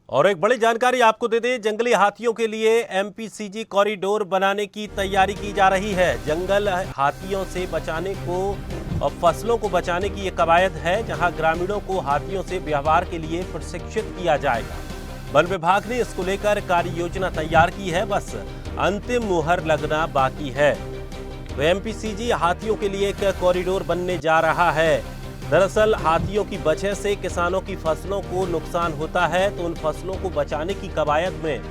और एक बड़ी जानकारी आपको दे दें, जंगली हाथियों के लिए एमपीसीजी कॉरिडोर बनाने की तैयारी की जा रही है। जंगल हाथियों से बचाने को और फसलों को बचाने की ये कवायद है, जहां ग्रामीणों को हाथियों से व्यवहार के लिए प्रशिक्षित किया जाएगा। वन विभाग ने इसको लेकर कार्य योजना तैयार की है, बस अंतिम मुहर लगना बाकी है। तो एमपीसीजी हाथियों के लिए एक कॉरिडोर बनने जा रहा है। दरअसल हाथियों की वजह से किसानों की फसलों को नुकसान होता है, तो उन फसलों को बचाने की कवायद में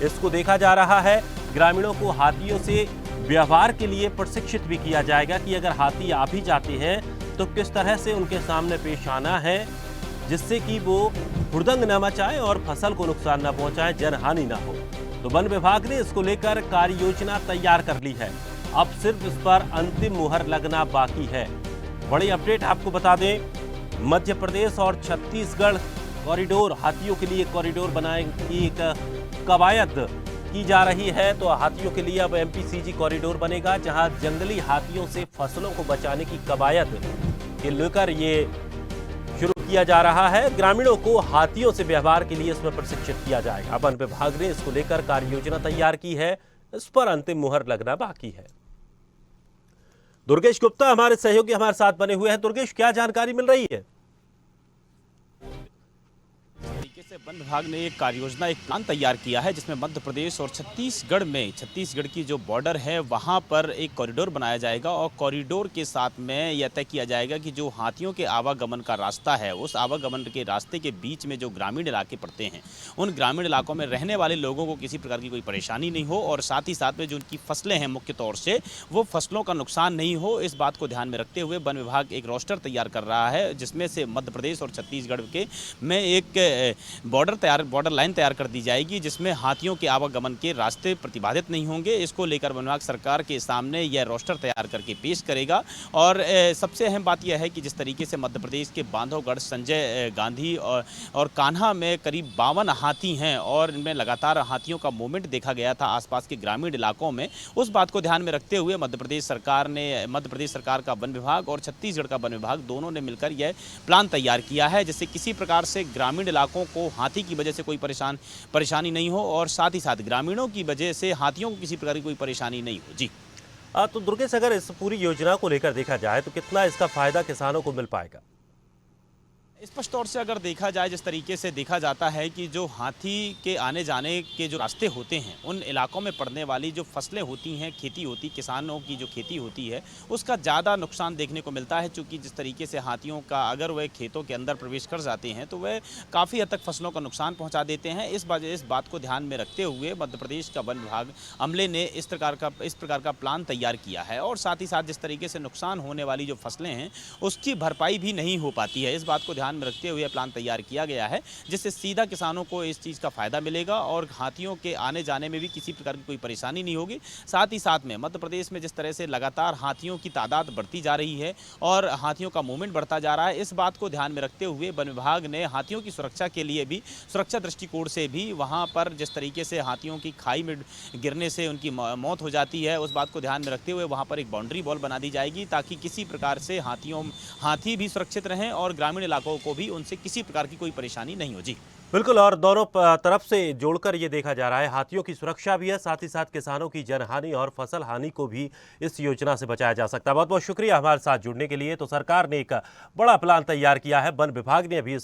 इसको देखा जा रहा है। ग्रामीणों को हाथियों से व्यवहार के लिए प्रशिक्षित भी किया जाएगा कि अगर हाथी आ भी जाते हैं तो किस तरह से उनके सामने पेश आना है, जिससे कि वो हुड़दंग न मचाए और फसल को नुकसान न पहुंचाए, जनहानि न हो। तो वन विभाग ने इसको लेकर कार्य योजना तैयार कर ली है। अब सिर्फ इस पर अंतिम मुहर लगना बाकी है। बड़ी अपडेट आपको बता दें, मध्य प्रदेश और छत्तीसगढ़ कॉरिडोर, हाथियों के लिए कॉरिडोर बनाने की एक कवायद की जा रही है। तो हाथियों के लिए अब एमपीसीजी कॉरिडोर बनेगा, जहां जंगली हाथियों से फसलों को बचाने की कवायद के लेकर ये शुरू किया जा रहा है। ग्रामीणों को हाथियों से व्यवहार के लिए इसमें प्रशिक्षित किया जाएगा। वन विभाग ने इसको लेकर कार्य योजना तैयार की है, इस पर अंतिम मुहर लगना बाकी है। दुर्गेश गुप्ता हमारे सहयोगी हमारे साथ बने हुए हैं। दुर्गेश, क्या जानकारी मिल रही है? तरीके से वन विभाग ने एक कार्य योजना, एक प्लान तैयार किया है, जिसमें मध्य प्रदेश और छत्तीसगढ़ की जो बॉर्डर है वहां पर एक कॉरिडोर बनाया जाएगा। और कॉरिडोर के साथ में यह तय किया जाएगा कि जो हाथियों के आवागमन का रास्ता है, उस आवागमन के रास्ते के बीच में जो ग्रामीण इलाके पड़ते हैं, उन ग्रामीण इलाकों में रहने वाले लोगों को किसी प्रकार की कोई परेशानी नहीं हो, और साथ ही साथ में जो उनकी फसलें हैं मुख्य तौर से, वो फसलों का नुकसान नहीं हो। इस बात को ध्यान में रखते हुए वन विभाग एक रोस्टर तैयार कर रहा है, जिसमें से मध्य प्रदेश और छत्तीसगढ़ के में एक बॉर्डर लाइन तैयार कर दी जाएगी, जिसमें हाथियों के आवागमन के रास्ते प्रतिबाधित नहीं होंगे। इसको लेकर वन विभाग सरकार के सामने यह रोस्टर तैयार करके पेश करेगा। और सबसे अहम बात यह है कि जिस तरीके से मध्य प्रदेश के बांधवगढ़, संजय गांधी और कान्हा में करीब 52 हाथी हैं, और इनमें लगातार हाथियों का मूवमेंट देखा गया था आसपास के ग्रामीण इलाकों में। उस बात को ध्यान में रखते हुए मध्य प्रदेश सरकार का वन विभाग और छत्तीसगढ़ का वन विभाग दोनों ने मिलकर यह प्लान तैयार किया है, जिससे किसी प्रकार से ग्रामीण इलाकों को हाथी की वजह से कोई परेशानी नहीं हो, और साथ ही साथ ग्रामीणों की वजह से हाथियों को किसी प्रकार की कोई परेशानी नहीं हो। जी तो दुर्गेश, अगर इस पूरी योजना को लेकर देखा जाए तो कितना इसका फायदा किसानों को मिल पाएगा? स्पष्ट तौर से अगर देखा जाए, जिस तरीके से देखा जाता है कि जो हाथी के आने जाने के जो रास्ते होते हैं, उन इलाकों में पड़ने वाली जो फसलें होती हैं, खेती होती, किसानों की जो खेती होती है, उसका ज़्यादा नुकसान देखने को मिलता है। चूँकि जिस तरीके से हाथियों का अगर वह खेतों के अंदर प्रवेश कर जाते हैं तो वह काफ़ी हद तक फसलों का नुकसान पहुँचा देते हैं। इस बात को ध्यान में रखते हुए मध्य प्रदेश का वन विभाग अमले ने इस प्रकार का प्लान तैयार किया है। और साथ ही साथ जिस तरीके से नुकसान होने वाली जो फसलें हैं, उसकी भरपाई भी नहीं हो पाती है। इस बात को ध्यान में रखते हुए प्लान तैयार किया गया है, जिससे सीधा किसानों को इस चीज़ का फायदा मिलेगा और हाथियों के आने जाने में भी किसी प्रकार की कोई परेशानी नहीं होगी। साथ ही साथ में मध्य प्रदेश में जिस तरह से लगातार हाथियों की तादाद बढ़ती जा रही है और हाथियों का मूवमेंट बढ़ता जा रहा है, इस बात को ध्यान में रखते हुए वन विभाग ने हाथियों की सुरक्षा के लिए भी, सुरक्षा दृष्टिकोण से भी, वहाँ पर जिस तरीके से हाथियों की खाई में गिरने से उनकी मौत हो जाती है, उस बात को ध्यान में रखते हुए वहाँ पर एक बाउंड्री वॉल बना दी जाएगी, ताकि किसी प्रकार से हाथी भी सुरक्षित रहें और ग्रामीण इलाकों को भी उनसे किसी प्रकार की कोई परेशानी नहीं हो। जी बिल्कुल, और दोनों तरफ से जोड़कर ये देखा जा रहा है, हाथियों की सुरक्षा भी है, साथ ही साथ किसानों की जनहानि और फसल हानि को भी इस योजना से बचाया जा सकता है। बहुत बहुत शुक्रिया हमारे साथ जुड़ने के लिए। तो सरकार ने एक बड़ा प्लान तैयार किया है, वन विभाग ने अभी